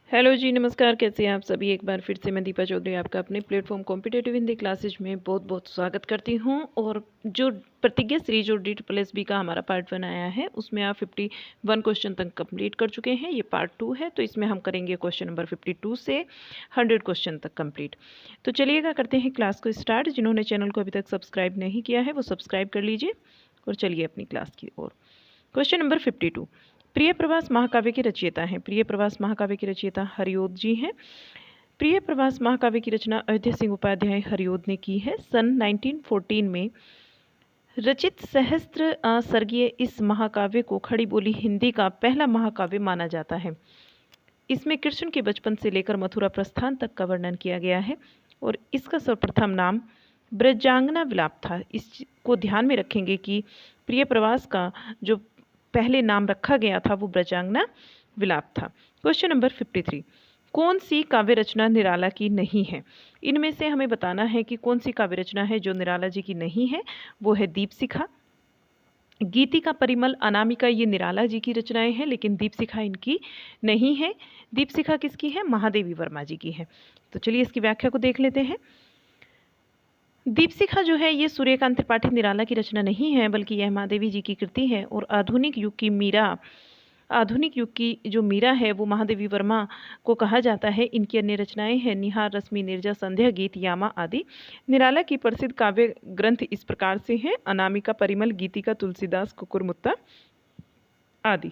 Hello जी, नमस्कार। कैसे हैं आप सभी। एक बार फिर से मैं दीपा चौधरी आपका अपने प्लेटफॉर्म कॉम्पिटेटिव हिंदी क्लासेज में बहुत बहुत स्वागत करती हूं। और जो प्रतिज्ञा सीरीज और DSSB का हमारा पार्ट 1 आया है उसमें आप 51 क्वेश्चन तक कंप्लीट कर चुके हैं। ये पार्ट 2 है, तो इसमें हम करेंगे क्वेश्चन नंबर 52 से 100 क्वेश्चन तक कंप्लीट। तो चलिएगा करते हैं क्लास को स्टार्ट। जिन्होंने चैनल को अभी तक सब्सक्राइब नहीं किया है वो सब्सक्राइब कर लीजिए और चलिए अपनी क्लास की ओर। Question number 52। प्रिय प्रवास महाकाव्य के रचयिता हैं। प्रिय प्रवास महाकाव्य के रचयिता हरिओद जी हैं। प्रिय प्रवास महाकाव्य की रचना अयोध्या सिंह उपाध्याय हरिओद ने की है। सन 1914 में रचित सहस्त्र सर्गीय इस महाकाव्य को खड़ी बोली हिंदी का पहला महाकाव्य माना जाता है। इसमें कृष्ण के बचपन से लेकर मथुरा प्रस्थान तक का वर्णन किया गया है और इसका सर्वप्रथम नाम ब्रजांगना विलाप था। इसको ध्यान में रखेंगे कि प्रिय प्रवास का जो पहले नाम रखा गया था वो ब्रजांगना विलाप था। Question number 53। कौन सी काव्य रचना निराला की नहीं है। इनमें से हमें बताना है कि कौन सी काव्य रचना है जो निराला जी की नहीं है। वो है दीपशिखा, गीतिका, परिमल, अनामिका। ये निराला जी की रचनाएं हैं लेकिन दीपशिखा इनकी नहीं है। दीपशिखा किसकी है? महादेवी वर्मा जी की है। तो चलिए इसकी व्याख्या को देख लेते हैं। दीपशिखा जो है ये सूर्यकांत त्रिपाठी निराला की रचना नहीं है बल्कि यह महादेवी जी की कृति है। और आधुनिक युग की जो मीरा है वो महादेवी वर्मा को कहा जाता है। इनकी अन्य रचनाएं हैं निहार, रश्मि, निर्जा, संध्या गीत, यामा आदि। निराला की प्रसिद्ध काव्य ग्रंथ इस प्रकार से हैं: अनामिका, परिमल, गीतिका, तुलसीदास, कुकुरमुत्ता आदि।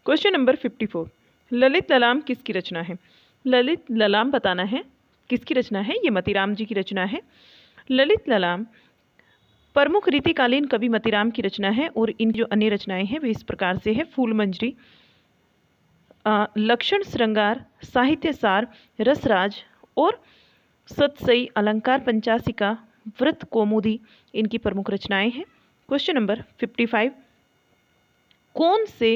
Question number 54। ललित ललाम किसकी रचना है। ललित ललाम बताना है किसकी रचना है। ये मतीराम जी की रचना है। ललित ललाम प्रमुख रीतिकालीन कवि मतीराम की रचना है और इन जो अन्य रचनाएं हैं वे इस प्रकार से है: फूल मंजरी, लक्षण श्रृंगार, साहित्य सार, रसराज और सतसई, अलंकार पंचासिका, व्रत कौमुदी इनकी प्रमुख रचनाएं हैं। Question number 55। कौन से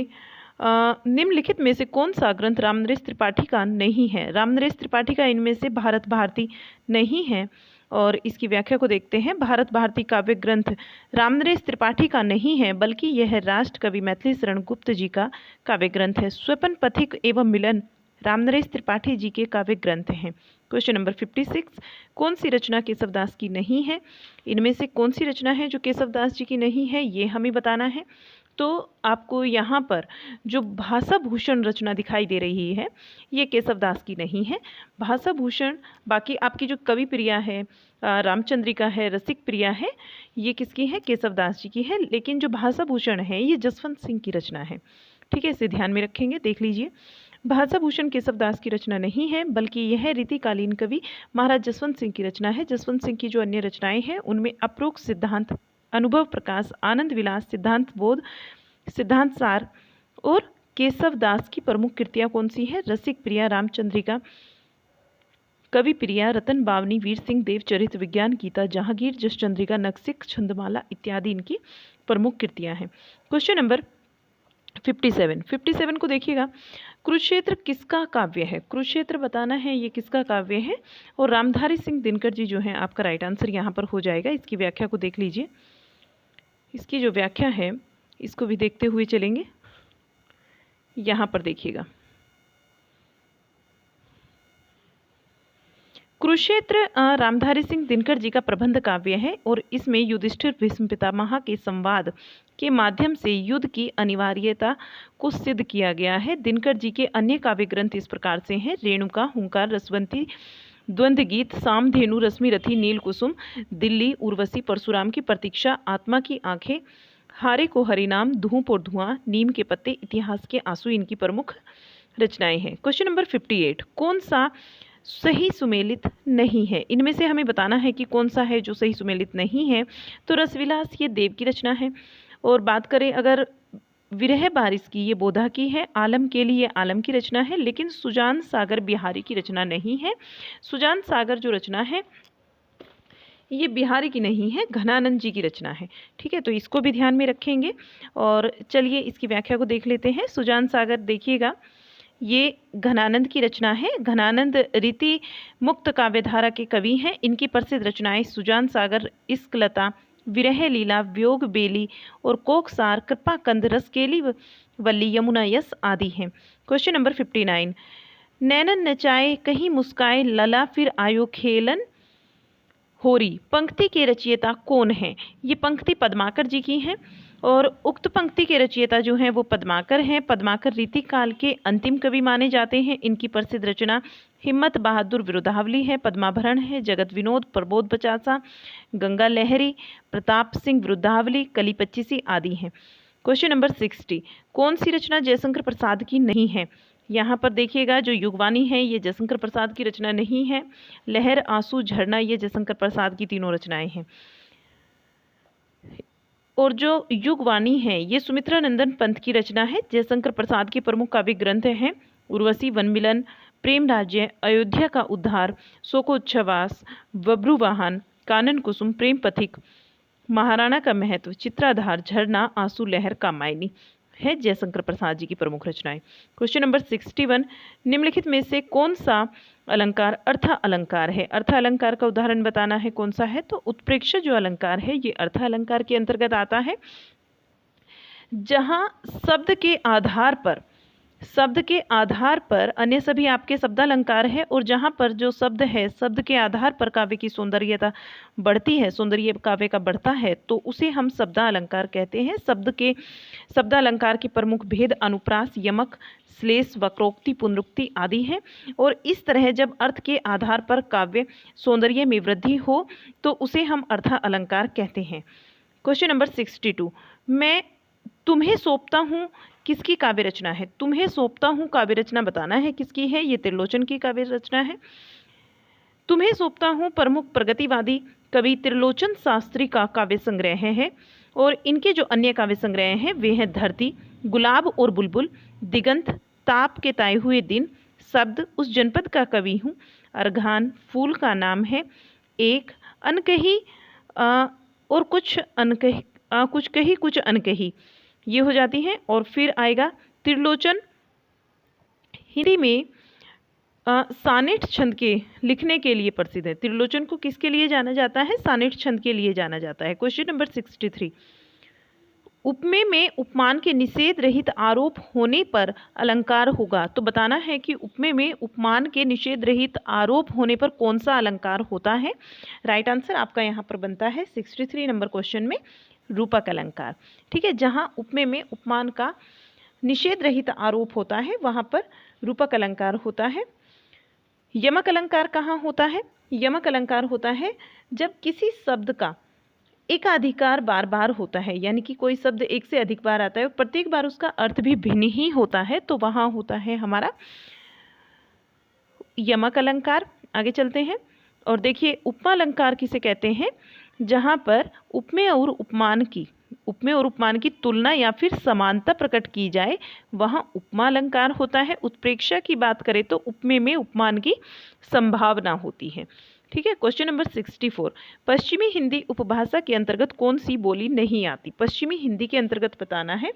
निम्नलिखित में से कौन सा ग्रंथ रामनरेश त्रिपाठी का नहीं है। रामनरेश त्रिपाठी का इनमें से भारत भारती नहीं है। और इसकी व्याख्या को देखते हैं। भारत भारती काव्य ग्रंथ रामनरेश त्रिपाठी का नहीं है बल्कि यह राष्ट्र कवि मैथिली शरण गुप्त जी का काव्य ग्रंथ है। स्वपन, पथिक एवं मिलन रामनरेश त्रिपाठी जी के काव्य ग्रंथ हैं। Question number 56। कौन सी रचना केशवदास की नहीं है। इनमें से कौन सी रचना है जो केशवदास जी की नहीं है ये हमें बताना है। तो आपको यहाँ पर जो भाषा भूषण रचना दिखाई दे रही है ये केशवदास की नहीं है। भाषा भूषण बाकी आपकी जो कवि प्रिया है, रामचंद्रिका है, रसिक प्रिया है, ये किसकी है? केशवदास जी की है। लेकिन जो भाषा भूषण है ये जसवंत सिंह की रचना है। ठीक है, इसे ध्यान में रखेंगे। देख लीजिए, भाषा भूषण केशवदास की रचना नहीं है बल्कि यह रीतिकालीन कवि महाराज जसवंत सिंह की रचना है। जसवंत सिंह की जो अन्य रचनाएं हैं उनमें अप्रोक्त सिद्धांत, अनुभव प्रकाश, आनंद विलास, सिद्धांत बोध, सिद्धांत सार और केशवदास की प्रमुख कृतियां कौन सी है? रसिक प्रिया, रामचंद्रिका, कवि प्रिया, रतन बावनी, वीर सिंह देव चरित, विज्ञान गीता, जहांगीर, जसचंद्रिका, नक्सिक, छंदमाला इत्यादि इनकी प्रमुख कृतियां हैं। क्वेश्चन नंबर 57 को देखिएगा। कुरुक्षेत्र किसका काव्य है। कुरुक्षेत्र बताना है ये किसका काव्य है। और रामधारी सिंह दिनकर जी जो हैं आपका राइट आंसर यहाँ पर हो जाएगा। इसकी व्याख्या को देख लीजिए। इसकी जो व्याख्या है इसको भी देखते हुए चलेंगे। यहाँ पर देखिएगा, कुरुक्षेत्र रामधारी सिंह दिनकर जी का प्रबंध काव्य है और इसमें युधिष्ठिर भीष्म पितामह के संवाद के माध्यम से युद्ध की अनिवार्यता को सिद्ध किया गया है। दिनकर जी के अन्य काव्य ग्रंथ इस प्रकार से हैं: रेणुका, हुंकार, रसवंती, द्वंद्व गीत, सामधेनु, रश्मि रथी, नील कुसुम, दिल्ली, उर्वशी, परशुराम की प्रतीक्षा, आत्मा की आंखें, हारे को हरिनाम, धूप और धुआं, नीम के पत्ते, इतिहास के आंसू इनकी प्रमुख रचनाएं हैं। Question number 58। कौन सा सही सुमेलित नहीं है। इनमें से हमें बताना है कि कौन सा है जो सही सुमेलित नहीं है। तो रसविलास ये देव की रचना है। और बात करें अगर विरह बारिश की, ये बोधा की है। आलम के लिए आलम की रचना है लेकिन सुजान सागर बिहारी की रचना नहीं है। सुजान सागर जो रचना है ये बिहारी की नहीं है, घनानंद जी की रचना है। ठीक है, तो इसको भी ध्यान में रखेंगे। और चलिए इसकी व्याख्या को देख लेते हैं। सुजान सागर देखिएगा ये घनानंद की रचना है। घनानंद रीति मुक्त काव्यधारा के कवि हैं। इनकी प्रसिद्ध रचनाएं सुजान सागर, इश्कलता, विरह लीला, व्योग बेली और कोकसार, कृपा कंद, रसकेली वल्ली, यमुना यस आदि हैं। Question number 59। नैनन नचाए कहीं मुस्काए लला फिर आयो खेलन होरी पंक्ति के रचयिता कौन है? ये पंक्ति पद्माकर जी की है और उक्त पंक्ति के रचयिता जो हैं वो पद्माकर हैं। पद्माकर रीति काल के अंतिम कवि माने जाते हैं। इनकी प्रसिद्ध रचना हिम्मत बहादुर विरुद्धावली है, पद्माभरण है, जगत विनोद, प्रबोध बचासा, गंगा लहरी, प्रताप सिंह विरुद्धावली, कली पच्चीसी आदि हैं। क्वेश्चन नंबर 60, कौन सी रचना जयशंकर प्रसाद की नहीं है? यहाँ पर देखिएगा, जो युगवाणी है ये जयशंकर प्रसाद की रचना नहीं है। लहर, आंसू, झरना ये जयशंकर प्रसाद की तीनों रचनाएं हैं। और जो युगवाणी है ये सुमित्रा नंदन पंत की रचना है। जयशंकर प्रसाद के प्रमुख काव्य ग्रंथ हैं उर्वशी, वनमिलन, प्रेम राज्य, अयोध्या का उद्धार, शोकोच्छवास, बब्रुवाहन, कानन कुसुम, प्रेम पथिक, महाराणा का महत्व, चित्राधार, झरना, आंसू, लहर, कामायनी है जयशंकर प्रसाद जी की प्रमुख रचनाएं। क्वेश्चन नंबर 61, निम्नलिखित में से कौन सा अलंकार अर्थ अलंकार है? अर्थ अलंकार का उदाहरण बताना है, कौन सा है? तो उत्प्रेक्ष जो अलंकार है ये अर्थ अलंकार के अंतर्गत आता है, जहां शब्द के आधार पर अन्य सभी आपके शब्दालंकार है, और जहां पर जो शब्द है शब्द के आधार पर काव्य की सौंदर्यता बढ़ती है, सौंदर्य काव्य का बढ़ता है, तो उसे हम शब्दालंकार कहते हैं। शब्दालंकार के प्रमुख भेद अनुप्रास, यमक, श्लेष, वक्रोक्ति, पुनरुक्ति आदि हैं। और इस तरह जब अर्थ के आधार पर काव्य सौंदर्य में वृद्धि हो तो उसे हम अर्थ अलंकार कहते हैं। क्वेश्चन नंबर 62, मैं तुम्हें सौंपता हूँ किसकी काव्य रचना है? तुम्हें सौंपता हूँ काव्य रचना बताना है किसकी है? ये त्रिलोचन की काव्य रचना है। तुम्हें सौंपता हूँ प्रमुख प्रगतिवादी कवि त्रिलोचन शास्त्री का काव्य संग्रह है, और इनके जो अन्य काव्य संग्रह हैं वे हैं धरती, गुलाब और बुलबुल, दिगंत, ताप के ताए हुए दिन, शब्द, उस जनपद का कवि हूँ, अर्घान, फूल का नाम है, एक, अनकही और कुछ अनकही, कुछ कही कुछ अनकही, ये हो जाती हैं। और फिर आएगा त्रिलोचन हिंदी में सानेट छंद के लिखने के लिए प्रसिद्ध है। त्रिलोचन को किसके लिए जाना जाता है? सानेट छंद के लिए जाना जाता है। क्वेश्चन नंबर 63, उपमेय में उपमान के निषेध रहित आरोप होने पर अलंकार होगा, तो बताना है कि उपमेय में उपमान के निषेध रहित आरोप होने पर कौन सा अलंकार होता है। राइट आंसर आपका यहाँ पर बनता है 63 नंबर क्वेश्चन में रूपक अलंकार। ठीक है, जहाँ उपमेय में उपमान का निषेध रहित आरोप होता है वहाँ पर रूपक अलंकार होता है। यमक अलंकार कहाँ होता है? यमक अलंकार होता है जब किसी शब्द का एकाधिकार बार बार होता है, यानी कि कोई शब्द एक से अधिक बार आता है और प्रत्येक बार उसका अर्थ भी भिन्न ही होता है, तो वहाँ होता है हमारा यमक अलंकार। आगे चलते हैं और देखिए उपमा अलंकार किसे कहते हैं? जहाँ पर उपमेय और उपमान की तुलना या फिर समानता प्रकट की जाए वहाँ उपमा अलंकार होता है। उत्प्रेक्षा की बात करें तो उपमेय में उपमान की संभावना होती है। ठीक है, क्वेश्चन नंबर 64, पश्चिमी हिंदी उपभाषा के अंतर्गत कौन सी बोली नहीं आती? पश्चिमी हिंदी के अंतर्गत बताना है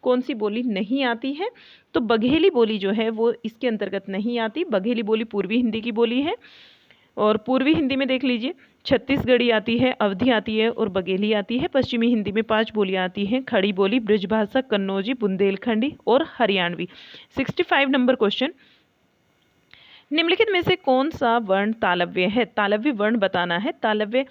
कौन सी बोली नहीं आती है। तो बघेली बोली जो है वो इसके अंतर्गत नहीं आती। बघेली बोली पूर्वी हिंदी की बोली है, और पूर्वी हिंदी में देख लीजिए छत्तीसगढ़ी आती है, अवधी आती है और बघेली आती है। पश्चिमी हिंदी में 5 बोलियां आती हैं, खड़ी बोली, ब्रजभाषा, कन्नौजी, बुंदेलखंडी और हरियाणवी। 65 नंबर क्वेश्चन, निम्नलिखित में से कौन सा वर्ण तालव्य है? तालव्य वर्ण बताना है। तालव्य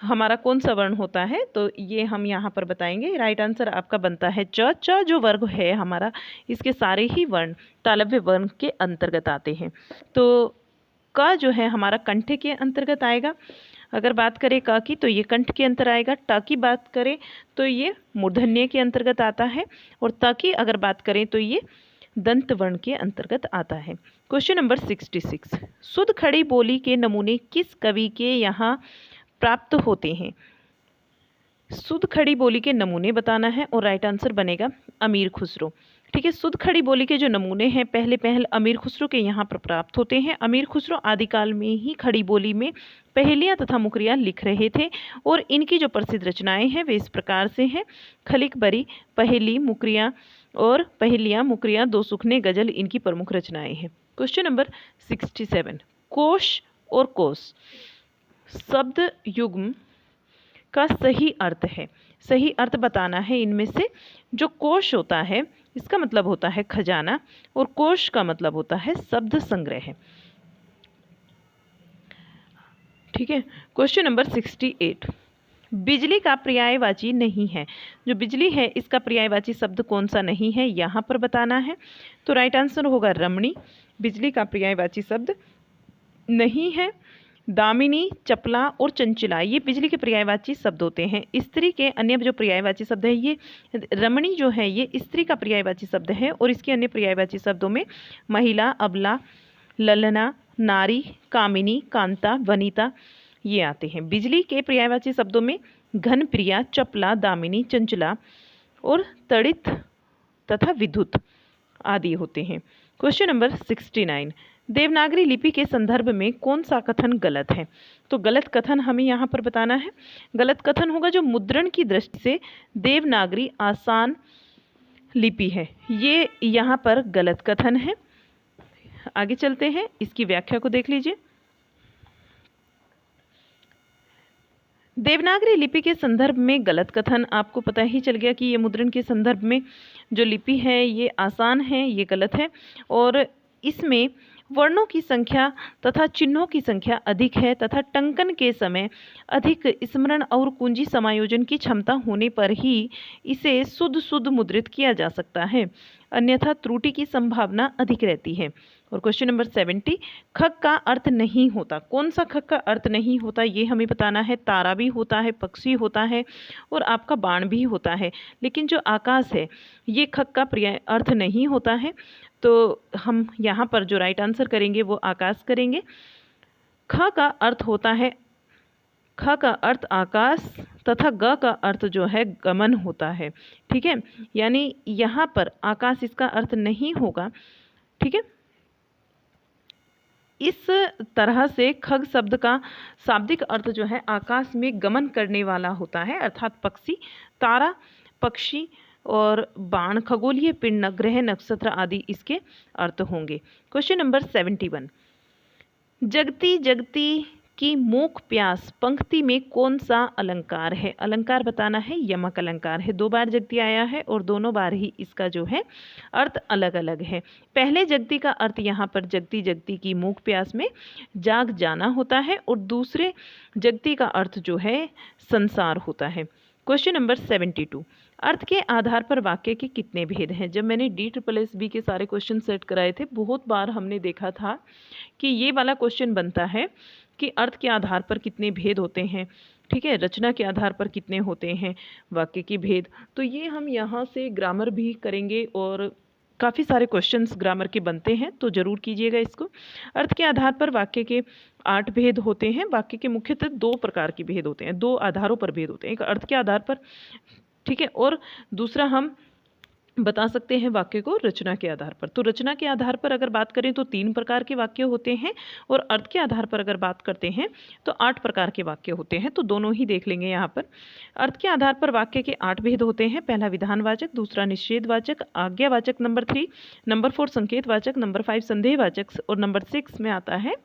हमारा कौन सा वर्ण होता है? तो ये हम यहाँ पर बताएंगे। राइट आंसर आपका बनता है च। च जो वर्ग है हमारा, इसके सारे ही वर्ण तालव्य वर्ण के अंतर्गत आते हैं। तो क जो है हमारा कंठ के अंतर्गत आएगा। अगर बात करें क की तो ये कंठ के अंतर आएगा। ट की बात करें तो ये मूर्धन्य के अंतर्गत आता है, और त की अगर बात करें तो ये दंत वर्ण के अंतर्गत आता है। क्वेश्चन नंबर 66, शुद्ध खड़ी बोली के नमूने किस कवि के यहाँ प्राप्त होते हैं? शुद्ध खड़ी बोली के नमूने बताना है और राइट आंसर बनेगा अमीर खुसरो। ठीक है, शुद्ध खड़ी बोली के जो नमूने हैं पहले अमीर खुसरो के यहाँ पर प्राप्त होते हैं। अमीर खुसरो आदिकाल में ही खड़ी बोली में पहेलियाँ तथा मुकरियाँ लिख रहे थे, और इनकी जो प्रसिद्ध रचनाएं हैं वे इस प्रकार से हैं। खलिक बरी, पहेली, मुकरियाँ और पहेलियाँ, मुकरियाँ, दो सुखने, गजल इनकी प्रमुख रचनाएं हैं। क्वेश्चन नंबर 67, कोश और कोस शब्द युग्म का सही अर्थ है। सही अर्थ बताना है इनमें से। जो कोश होता है इसका मतलब होता है खजाना, और कोश का मतलब होता है शब्द संग्रह। ठीक है। क्वेश्चन नंबर 68, बिजली का पर्यायवाची नहीं है। जो बिजली है इसका पर्यायवाची शब्द कौन सा नहीं है, यहाँ पर बताना है। तो राइट आंसर होगा रमणी। बिजली का पर्यायवाची शब्द नहीं है। दामिनी, चपला और चंचला ये बिजली के पर्यायवाची शब्द होते हैं। स्त्री के अन्य जो पर्यायवाची शब्द है, ये रमणी जो है ये स्त्री का पर्यायवाची शब्द है, और इसके अन्य पर्यायवाची शब्दों में महिला, अबला, ललना, नारी, कामिनी, कांता, वनिता ये आते हैं। बिजली के पर्यायवाची शब्दों में घनप्रिया, चपला, दामिनी, चंचला और तड़ित तथा विद्युत आदि होते हैं। क्वेश्चन नंबर 69, देवनागरी लिपि के संदर्भ में कौन सा कथन गलत है। तो गलत कथन हमें यहाँ पर बताना है। गलत कथन होगा जो मुद्रण की दृष्टि से देवनागरी आसान लिपि है, ये यहाँ पर गलत कथन है। आगे चलते हैं, इसकी व्याख्या को देख लीजिए। देवनागरी लिपि के संदर्भ में गलत कथन, आपको पता ही चल गया कि ये मुद्रण के संदर्भ में जो लिपि है ये आसान है, ये गलत है। और इसमें वर्णों की संख्या तथा चिन्हों की संख्या अधिक है, तथा टंकन के समय अधिक स्मरण और कुंजी समायोजन की क्षमता होने पर ही इसे शुद्ध मुद्रित किया जा सकता है, अन्यथा त्रुटि की संभावना अधिक रहती है। और क्वेश्चन नंबर 70, खग का अर्थ नहीं होता। कौन सा खग का अर्थ नहीं होता ये हमें बताना है। तारा भी होता है, पक्षी होता है और आपका बाण भी होता है, लेकिन जो आकाश है ये खग का पर्याय अर्थ नहीं होता है। तो हम यहाँ पर जो राइट आंसर करेंगे वो आकाश करेंगे। ख का अर्थ होता है, ख का अर्थ आकाश तथा ग का अर्थ जो है गमन होता है। ठीक है, यानी यहाँ पर आकाश इसका अर्थ नहीं होगा। ठीक है, इस तरह से खग शब्द का शाब्दिक अर्थ जो है आकाश में गमन करने वाला होता है, अर्थात पक्षी, तारा, पक्षी और बाण खगोलीय पिंड, ग्रह, नक्षत्र आदि इसके अर्थ होंगे। क्वेश्चन नंबर 71, जगती जगती की मूक प्यास पंक्ति में कौन सा अलंकार है। अलंकार बताना है, यमक अलंकार है। 2 बार जगती आया है और दोनों बार ही इसका जो है अर्थ अलग अलग है। पहले जगती का अर्थ यहाँ पर जगती जगती की मूक प्यास में जाग जाना होता है, और दूसरे जगती का अर्थ जो है संसार होता है। क्वेश्चन नंबर 72, अर्थ के आधार पर वाक्य के कितने भेद हैं। जब मैंने DSSB के सारे क्वेश्चन सेट कराए थे, बहुत बार हमने देखा था कि ये वाला क्वेश्चन बनता है कि अर्थ के आधार पर कितने भेद होते हैं। ठीक है, रचना के आधार पर कितने होते हैं वाक्य के भेद। तो ये हम यहाँ से ग्रामर भी करेंगे और काफ़ी सारे क्वेश्चंस ग्रामर के बनते हैं, तो ज़रूर कीजिएगा इसको। अर्थ के आधार पर वाक्य के 8 भेद होते हैं। वाक्य के मुख्यतः 2 प्रकार के भेद होते हैं, 2 आधारों पर भेद होते हैं। एक अर्थ के आधार पर, ठीक है, और दूसरा हम बता सकते हैं वाक्य को रचना के आधार पर। तो रचना के आधार पर अगर बात करें तो 3 प्रकार के वाक्य होते हैं, और अर्थ के आधार पर अगर बात करते हैं तो 8 प्रकार के वाक्य होते हैं। तो दोनों ही देख लेंगे यहाँ पर। अर्थ के आधार पर वाक्य के 8 भेद होते हैं। पहला विधानवाचक, दूसरा निषेधवाचक, आज्ञावाचक नंबर 3, नंबर 4 संकेतवाचक, नंबर 5 संदेहवाचक, और नंबर 6 में आता है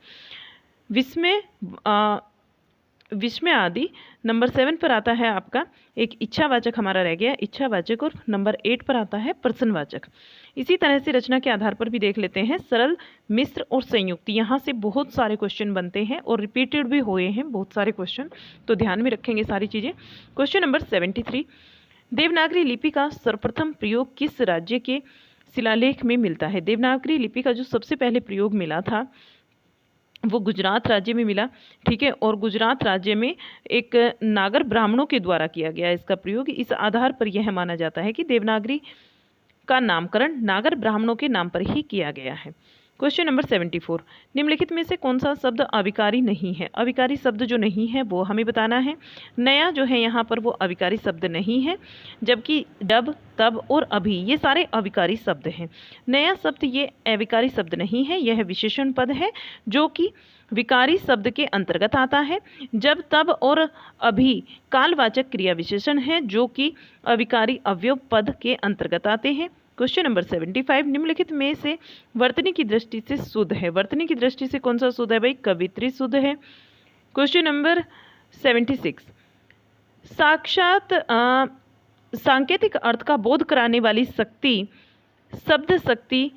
विस्मय आदि। नंबर 7 पर आता है आपका एक इच्छावाचक, हमारा रह गया इच्छावाचक, और नंबर 8 पर आता है प्रश्नवाचक। इसी तरह से रचना के आधार पर भी देख लेते हैं, सरल, मिश्र और संयुक्त। यहाँ से बहुत सारे क्वेश्चन बनते हैं और रिपीटेड भी हुए हैं बहुत सारे क्वेश्चन, तो ध्यान में रखेंगे सारी चीज़ें। क्वेश्चन नंबर 73, देवनागरी लिपि का सर्वप्रथम प्रयोग किस राज्य के शिलालेख में मिलता है। देवनागरी लिपि का जो सबसे पहले प्रयोग मिला था वो गुजरात राज्य में मिला। ठीक है, और गुजरात राज्य में एक नागर ब्राह्मणों के द्वारा किया गया इसका प्रयोग। इस आधार पर यह माना जाता है कि देवनागरी का नामकरण नागर ब्राह्मणों के नाम पर ही किया गया है। क्वेश्चन नंबर 74, निम्नलिखित में से कौन सा शब्द अविकारी नहीं है। अविकारी शब्द जो नहीं है वो हमें बताना है। नया जो है यहाँ पर वो अविकारी शब्द नहीं है, जबकि जब, तब और अभी ये सारे अविकारी शब्द हैं। नया शब्द ये अविकारी शब्द नहीं है, यह विशेषण पद है जो कि विकारी शब्द के अंतर्गत आता है। जब, तब और अभी कालवाचक क्रिया विशेषण है जो कि अविकारी अवयव पद के अंतर्गत आते हैं। क्वेश्चन नंबर 75, निम्नलिखित में से वर्तनी की दृष्टि से शुद्ध है। वर्तनी की दृष्टि से कौन सा शुद्ध है भाई, कवित्री शुद्ध है। क्वेश्चन नंबर 76, साक्षात सांकेतिक अर्थ का बोध कराने वाली शक्ति शब्द शक्ति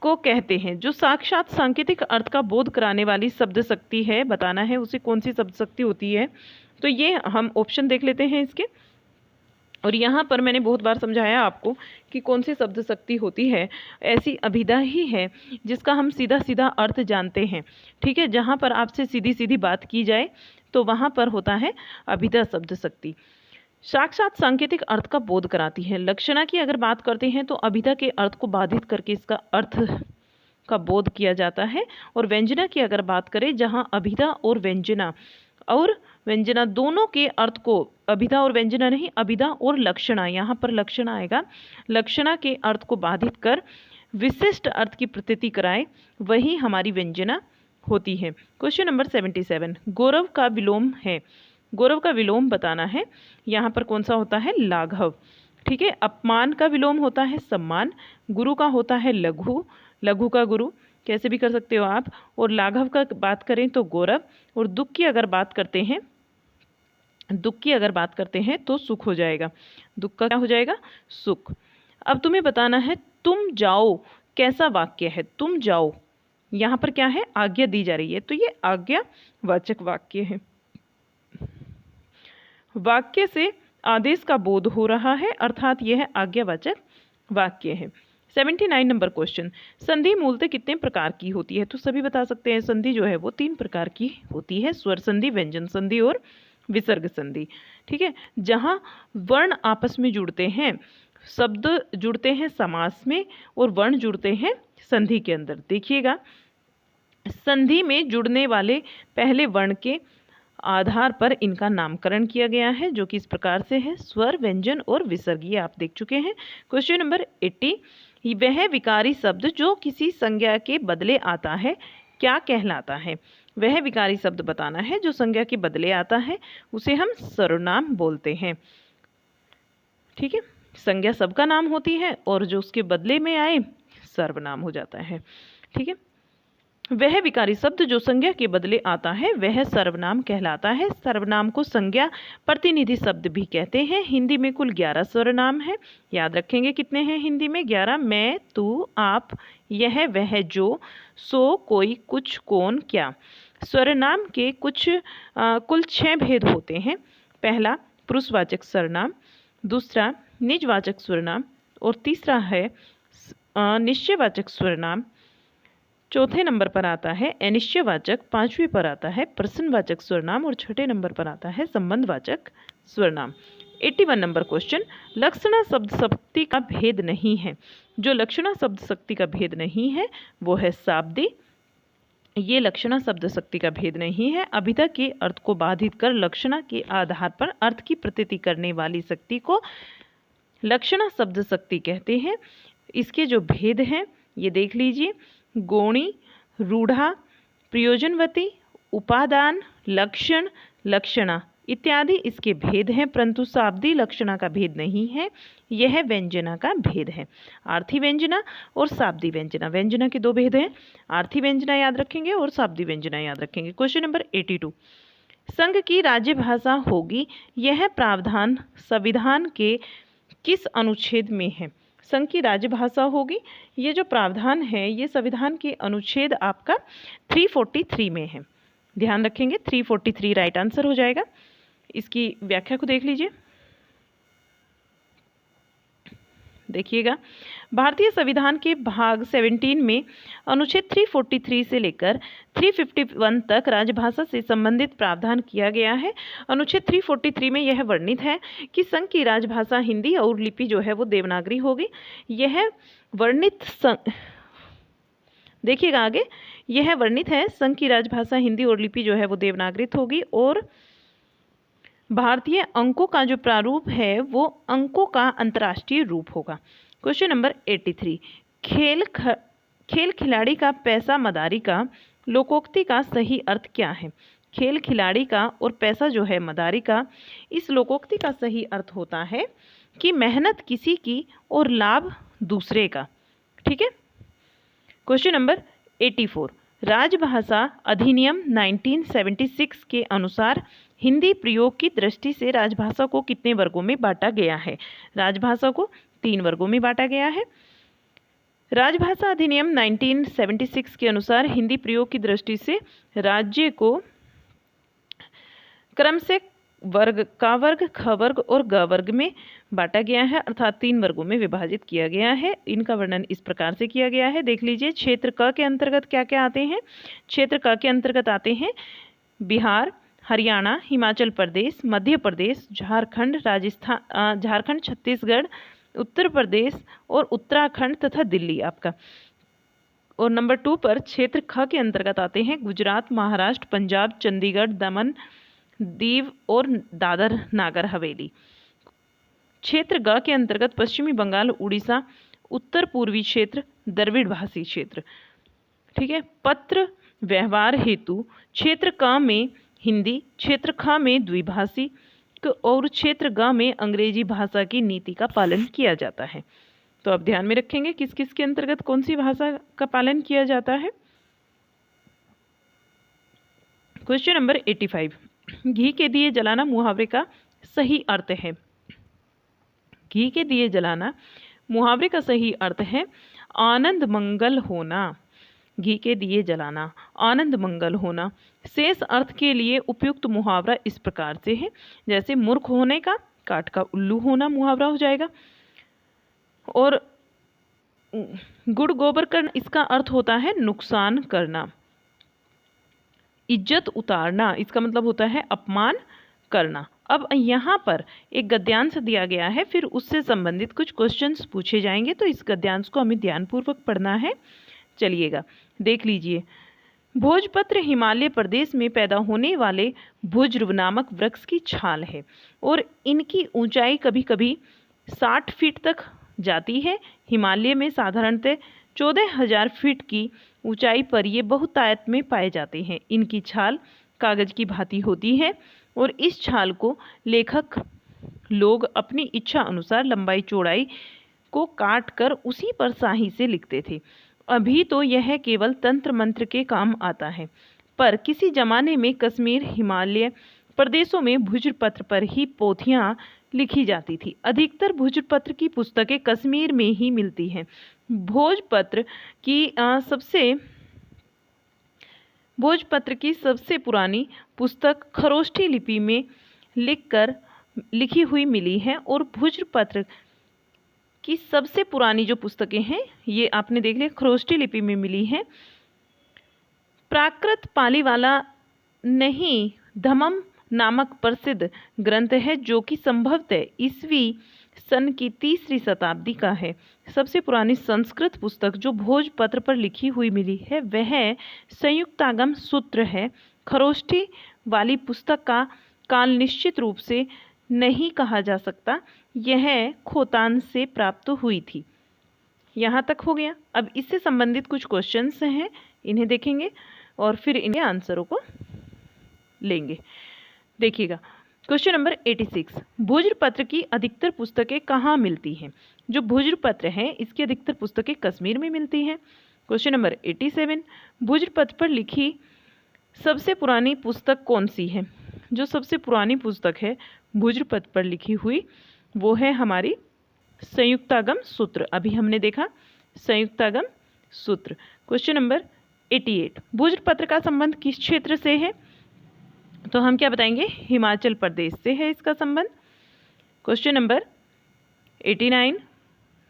को कहते हैं। जो साक्षात सांकेतिक अर्थ का बोध कराने वाली शब्द शक्ति है, बताना है उसे कौन सी शब्द शक्ति होती है। तो ये हम ऑप्शन देख लेते हैं इसके, और यहाँ पर मैंने बहुत बार समझाया आपको कि कौन सी शब्द शक्ति होती है। ऐसी अभिधा ही है जिसका हम सीधा सीधा अर्थ जानते हैं, ठीक है। जहाँ पर आपसे सीधी सीधी बात की जाए तो वहाँ पर होता है अभिधा शब्द शक्ति। साक्षात सांकेतिक अर्थ का बोध कराती है। लक्षणा की अगर बात करते हैं तो अभिधा के अर्थ को बाधित करके इसका अर्थ का बोध किया जाता है। और व्यंजना की अगर बात करें, जहाँ अभिधा और व्यंजना दोनों के अर्थ को, अभिधा और व्यंजना नहीं, अभिधा और लक्षणा, यहाँ पर लक्षणा आएगा, लक्षणा के अर्थ को बाधित कर विशिष्ट अर्थ की प्रतीति कराए, वही हमारी व्यंजना होती है। क्वेश्चन नंबर 77, गौरव का विलोम है। गौरव का विलोम बताना है। यहाँ पर कौन सा होता है? लाघव, ठीक है। अपमान का विलोम होता है सम्मान। गुरु का होता है लघु, लघु का गुरु, कैसे भी कर सकते हो आप। और लाघव का बात करें तो गौरव। और दुख की अगर बात करते हैं, तो सुख हो जाएगा। दुख का क्या हो जाएगा? सुख। अब तुम्हें बताना है तुम जाओ कैसा वाक्य है। तुम जाओ, यहाँ पर क्या है? आज्ञा दी जा रही है, तो ये आज्ञावाचक वाक्य है। वाक्य से आदेश का बोध हो रहा है, अर्थात यह आज्ञावाचक वाक्य है। 79 नंबर क्वेश्चन, संधि मूलतः कितने प्रकार की होती है? तो सभी बता सकते हैं। संधि जो है वो 3 प्रकार की होती है, स्वर संधि, व्यंजन संधि और विसर्ग संधि, ठीक है। जहाँ वर्ण आपस में जुड़ते हैं, शब्द जुड़ते हैं समास में और वर्ण जुड़ते हैं संधि के अंदर। देखिएगा, संधि में जुड़ने वाले पहले वर्ण के आधार पर इनका नामकरण किया गया है, जो कि इस प्रकार से है, स्वर, व्यंजन और विसर्ग। ये आप देख चुके हैं। क्वेश्चन नंबर 80, वह विकारी शब्द जो किसी संज्ञा के बदले आता है क्या कहलाता है? वह विकारी शब्द बताना है जो संज्ञा के बदले आता है, उसे हम सर्वनाम बोलते हैं, ठीक है। संज्ञा सबका नाम होती है और जो उसके बदले में आए सर्वनाम हो जाता है, ठीक है। वह विकारी शब्द जो संज्ञा के बदले आता है वह सर्वनाम कहलाता है। सर्वनाम को संज्ञा प्रतिनिधि शब्द भी कहते हैं। हिंदी में कुल 11 सर्वनाम है। याद रखेंगे कितने हैं हिंदी में? 11। मैं, तू, आप, यह, वह, जो, सो, कोई, कुछ, कौन, क्या। सर्वनाम के कुल 6 भेद होते हैं। पहला पुरुषवाचक सर्वनाम, दूसरा निजवाचक सर्वनाम, और तीसरा है निश्चयवाचक सर्वनाम। चौथे नंबर पर आता है अनिश्चयवाचक, 5वें पर आता है प्रश्नवाचक सर्वनाम और 6ठे नंबर पर आता है संबंधवाचक सर्वनाम। 81 नंबर क्वेश्चन, लक्षणा शब्द शक्ति का भेद नहीं है। जो लक्षणा शब्द शक्ति का भेद नहीं है वो है शाब्दी। ये लक्षणा शब्द शक्ति का भेद नहीं है। अभिधा के अर्थ को बाधित कर लक्षणा के आधार पर अर्थ की प्रतीति करने वाली शक्ति को लक्षणा शब्द शक्ति कहते हैं। इसके जो भेद हैं ये देख लीजिए, गौणी, रूढ़ा, प्रयोजनवती, उपादान, लक्षण, लक्षणा इत्यादि इसके भेद हैं, परंतु शाब्दी लक्षणा का भेद नहीं है। यह व्यंजना का भेद है। आर्थी व्यंजना और शाब्दी व्यंजना, व्यंजना के 2 भेद हैं। आर्थी व्यंजना याद रखेंगे और शाब्दी व्यंजना याद रखेंगे। क्वेश्चन नंबर 82, संघ की राज्य भाषा होगी, यह प्रावधान संविधान के किस अनुच्छेद में है? संघ की राजभाषा होगी, ये जो प्रावधान है ये संविधान के अनुच्छेद आपका 343 में है। ध्यान रखेंगे 343 राइट आंसर हो जाएगा। इसकी व्याख्या को देख लीजिए। देखिएगा, भारतीय संविधान के भाग 17 में अनुच्छेद 343 से लेकर 351 तक राजभाषा से संबंधित प्रावधान किया गया है। अनुच्छेद 343 में यह वर्णित है कि संघ की राजभाषा हिंदी और लिपि जो है वो देवनागरी होगी। यह वर्णित देखिएगा आगे, यह वर्णित है संघ की राजभाषा हिंदी और लिपि जो है वो देवनागरित होगी और भारतीय अंकों का जो प्रारूप है वो अंकों का अंतर्राष्ट्रीय रूप होगा। क्वेश्चन नंबर 83, खेल खिलाड़ी का पैसा मदारी का लोकोक्ति का सही अर्थ क्या है? खेल खिलाड़ी का और पैसा जो है मदारी का, इस लोकोक्ति का सही अर्थ होता है कि मेहनत किसी की और लाभ दूसरे का, ठीक है। क्वेश्चन नंबर 84, राजभाषा अधिनियम 1976 के अनुसार हिंदी प्रयोग की दृष्टि से राजभाषा को कितने वर्गों में बांटा गया है? राजभाषा को 3 वर्गों में बांटा गया है। राजभाषा अधिनियम 1976 के अनुसार हिंदी प्रयोग की दृष्टि से राज्य को क्रम से वर्ग, का वर्ग, ख वर्ग और ग वर्ग में बांटा गया है, अर्थात 3 वर्गों में विभाजित किया गया है। इनका वर्णन इस प्रकार से किया गया है, देख लीजिए। क्षेत्र क के अंतर्गत क्या क्या आते हैं? क्षेत्र क के अंतर्गत आते हैं बिहार, हरियाणा, हिमाचल प्रदेश, मध्य प्रदेश, झारखंड, राजस्थान, झारखंड, छत्तीसगढ़, उत्तर प्रदेश और उत्तराखंड तथा दिल्ली आपका। और नंबर 2 पर क्षेत्र ख के अंतर्गत आते हैं गुजरात, महाराष्ट्र, पंजाब, चंडीगढ़, दमन, दीव और दादर नागर हवेली। क्षेत्र ग के अंतर्गत पश्चिमी बंगाल, उड़ीसा, उत्तर पूर्वी क्षेत्र, द्रविड़ भाषी क्षेत्र। ठीक है। पत्र व्यवहार हेतु क्षेत्र क में हिंदी, क्षेत्र ख में द्विभाषी और क्षेत्र ग में अंग्रेजी भाषा की नीति का पालन किया जाता है। तो अब ध्यान में रखेंगे किस किस के अंतर्गत कौन सी भाषा का पालन किया जाता है। क्वेश्चन नंबर 85, घी के दिए जलाना मुहावरे का सही अर्थ है। घी के दिए जलाना मुहावरे का सही अर्थ है आनंद मंगल होना। घी के दिए जलाना, आनंद मंगल होना। शेष अर्थ के लिए उपयुक्त मुहावरा इस प्रकार से है, जैसे मूर्ख होने का काठ का उल्लू होना मुहावरा हो जाएगा। और गुड़ गोबर करना, इसका अर्थ होता है नुकसान करना। इज्जत उतारना, इसका मतलब होता है अपमान करना। अब यहाँ पर एक गद्यांश दिया गया है, फिर उससे संबंधित कुछ क्वेश्चंस पूछे जाएंगे, तो इस गद्यांश को हमें ध्यानपूर्वक पढ़ना है। चलिएगा, देख लीजिए। भोजपत्र हिमालय प्रदेश में पैदा होने वाले भुज्र नामक वृक्ष की छाल है और इनकी ऊंचाई कभी कभी 60 फीट तक जाती है। हिमालय में साधारणतः 14,000 फीट की ऊंचाई पर ये बहुतायत में पाए जाते हैं। इनकी छाल कागज की भांति होती है और इस छाल को लेखक लोग अपनी इच्छा अनुसार लंबाई चौड़ाई को काट कर उसी पर स्याही से लिखते थे। अभी तो यह केवल तंत्र मंत्र के काम आता है, पर किसी जमाने में कश्मीर, हिमालय प्रदेशों में भुजपत्र पर ही पोथियां लिखी जाती थी। अधिकतर भुजपत्र की पुस्तकें कश्मीर में ही मिलती हैं। भोजपत्र की सबसे पुरानी पुस्तक खरोष्ठी लिपि में लिखी हुई मिली है और भुजपत्र की सबसे पुरानी जो पुस्तकें हैं ये आपने देख लिया खरोष्ठी लिपि में मिली है। प्राकृत पाली वाला नहीं धम्म नामक प्रसिद्ध ग्रंथ है जो कि संभवतः ईस्वी सन की 3री शताब्दी का है। सबसे पुरानी संस्कृत पुस्तक जो भोजपत्र पर लिखी हुई मिली है वह संयुक्तागम सूत्र है। खरोष्ठी वाली पुस्तक का काल निश्चित रूप से नहीं कहा जा सकता, यह खोतान से प्राप्त हुई थी। यहाँ तक हो गया। अब इससे संबंधित कुछ क्वेश्चंस हैं, इन्हें देखेंगे और फिर इनके आंसरों को लेंगे। देखिएगा, क्वेश्चन नंबर 86, भुजपत्र की अधिकतर पुस्तकें कहाँ मिलती हैं? जो भुजपत्र है इसकी अधिकतर पुस्तकें कश्मीर में मिलती हैं। क्वेश्चन नंबर 87, भुजपत्र पर लिखी सबसे पुरानी पुस्तक कौन सी है? जो सबसे पुरानी पुस्तक है भुजपत्र पर लिखी हुई वो है हमारी संयुक्तागम सूत्र। अभी हमने देखा संयुक्तागम सूत्र। क्वेश्चन नंबर 88, भुजपत्र का संबंध किस क्षेत्र से है? तो हम क्या बताएंगे? हिमाचल प्रदेश से है इसका संबंध। क्वेश्चन नंबर 89,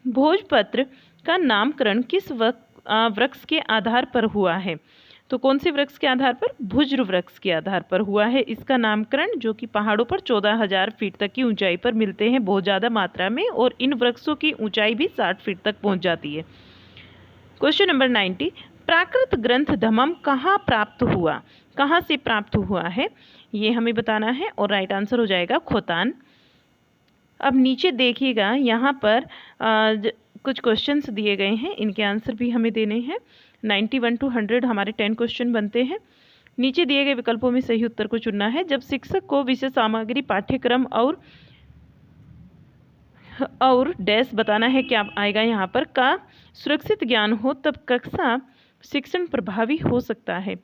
भोजपत्र का नामकरण किस वृक्ष के आधार पर हुआ है? तो कौन से वृक्ष के आधार पर? भुज्र वृक्ष के आधार पर हुआ है इसका नामकरण, जो कि पहाड़ों पर 14,000 फीट तक की ऊंचाई पर मिलते हैं बहुत ज़्यादा मात्रा में, और इन वृक्षों की ऊंचाई भी 60 फीट तक पहुंच जाती है। क्वेश्चन नंबर 90, प्राकृत ग्रंथ धम्म कहाँ प्राप्त हुआ? कहाँ से प्राप्त हुआ है ये हमें बताना है और राइट आंसर हो जाएगा खोतान। अब नीचे देखिएगा, यहाँ पर कुछ क्वेश्चंस दिए गए हैं, इनके आंसर भी हमें देने हैं। 91 to 100 हमारे 10 क्वेश्चन बनते हैं। नीचे दिए गए विकल्पों में सही उत्तर को चुनना है। जब शिक्षक को विषय सामग्री, पाठ्यक्रम और डैश बताना है, क्या आएगा यहाँ पर, का सुरक्षित ज्ञान हो तब कक्षा शिक्षण प्रभावी हो सकता है?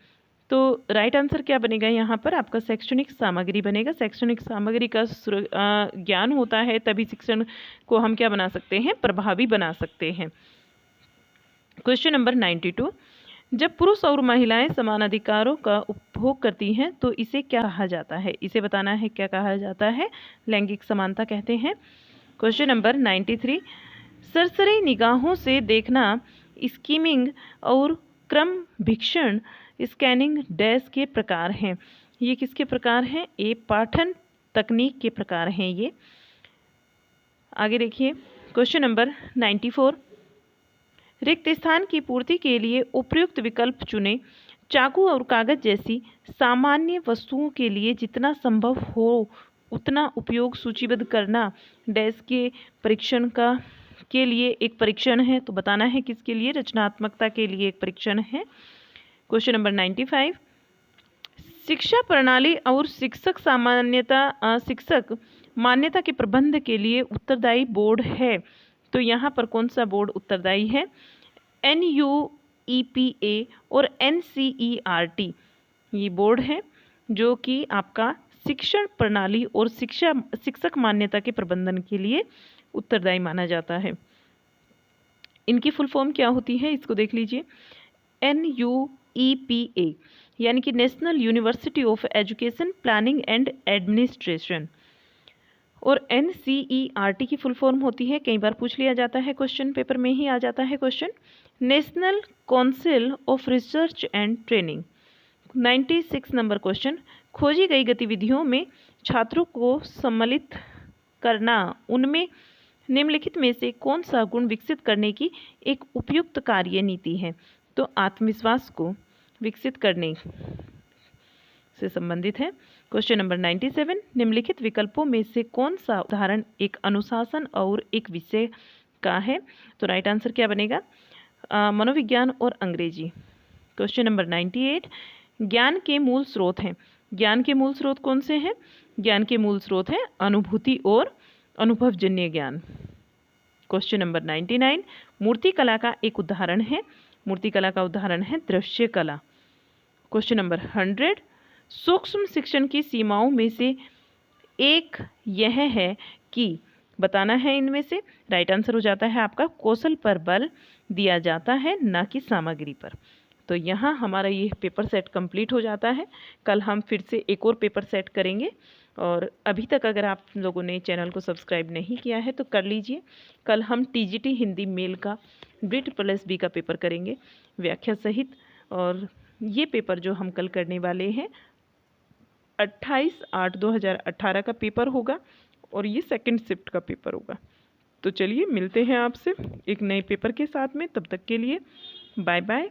तो राइट आंसर क्या बनेगा यहाँ पर? आपका शैक्षणिक सामग्री बनेगा। शैक्षणिक सामग्री का ज्ञान होता है तभी शिक्षण को हम क्या बना सकते हैं? प्रभावी बना सकते हैं। क्वेश्चन नंबर 92, जब पुरुष और महिलाएं समान अधिकारों का उपभोग करती हैं तो इसे क्या कहा जाता है? इसे बताना है क्या कहा जाता है? लैंगिक समानता कहते हैं। क्वेश्चन नंबर 93, सरसरी निगाहों से देखना, स्कीमिंग और क्रम भिक्षण स्कैनिंग डैश के प्रकार हैं। ये किसके प्रकार हैं? ए पाठन तकनीक के प्रकार हैं ये। आगे देखिए क्वेश्चन नंबर 94, रिक्त स्थान की पूर्ति के लिए उपयुक्त विकल्प चुनें। चाकू और कागज जैसी सामान्य वस्तुओं के लिए जितना संभव हो उतना उपयोग सूचीबद्ध करना डैश के परीक्षण के लिए एक परीक्षण है। तो बताना है किसके लिए? रचनात्मकता के लिए एक परीक्षण है। क्वेश्चन नंबर 95, शिक्षा प्रणाली और शिक्षक मान्यता के प्रबंध के लिए उत्तरदायी बोर्ड है। तो यहाँ पर कौन सा बोर्ड उत्तरदायी है? NUEPA और NCERT ये बोर्ड है जो कि आपका शिक्षण प्रणाली और शिक्षक मान्यता के प्रबंधन के लिए उत्तरदायी माना जाता है। इनकी फुल फॉर्म क्या होती है इसको देख लीजिए। NUEPA यानी कि national university of education planning and administration, और NCERT की फुल फॉर्म होती है, कई बार पूछ लिया जाता है, क्वेश्चन पेपर में ही आ जाता है question, national council of research and training. 96 number question, खोजी गई गतिविधियों में छात्रों को सम्मिलित करना उनमें निम्नलिखित में से कौन सा गुण विकसित करने की एक उपयुक्त कार्य नीति है? तो आत्मविश्वास को विकसित करने से संबंधित है। क्वेश्चन नंबर 97, निम्नलिखित विकल्पों में से कौन सा उदाहरण एक अनुशासन और एक विषय का है? तो राइट आंसर क्या बनेगा? मनोविज्ञान और अंग्रेजी। क्वेश्चन नंबर 98, ज्ञान के मूल स्रोत हैं। ज्ञान के मूल स्रोत कौन से हैं? ज्ञान के मूल स्रोत हैं अनुभूति और अनुभवजन्य ज्ञान। क्वेश्चन नंबर 99, मूर्तिकला का एक उदाहरण है। मूर्तिकला का उदाहरण है दृश्य कला। क्वेश्चन नंबर 100, सूक्ष्म शिक्षण की सीमाओं में से एक यह है कि बताना है इनमें से। राइट आंसर हो जाता है आपका कौशल पर बल दिया जाता है ना कि सामग्री पर। तो यहाँ हमारा ये पेपर सेट कंप्लीट हो जाता है। कल हम फिर से एक और पेपर सेट करेंगे, और अभी तक अगर आप लोगों ने चैनल को सब्सक्राइब नहीं किया है तो कर लीजिए। कल हम TGT हिंदी मेल का BEET+B का पेपर करेंगे व्याख्या सहित, और ये पेपर जो हम कल करने वाले हैं 28/8/2018 का पेपर होगा, और ये सेकंड शिफ्ट का पेपर होगा। तो चलिए मिलते हैं आपसे एक नए पेपर के साथ में। तब तक के लिए बाय बाय।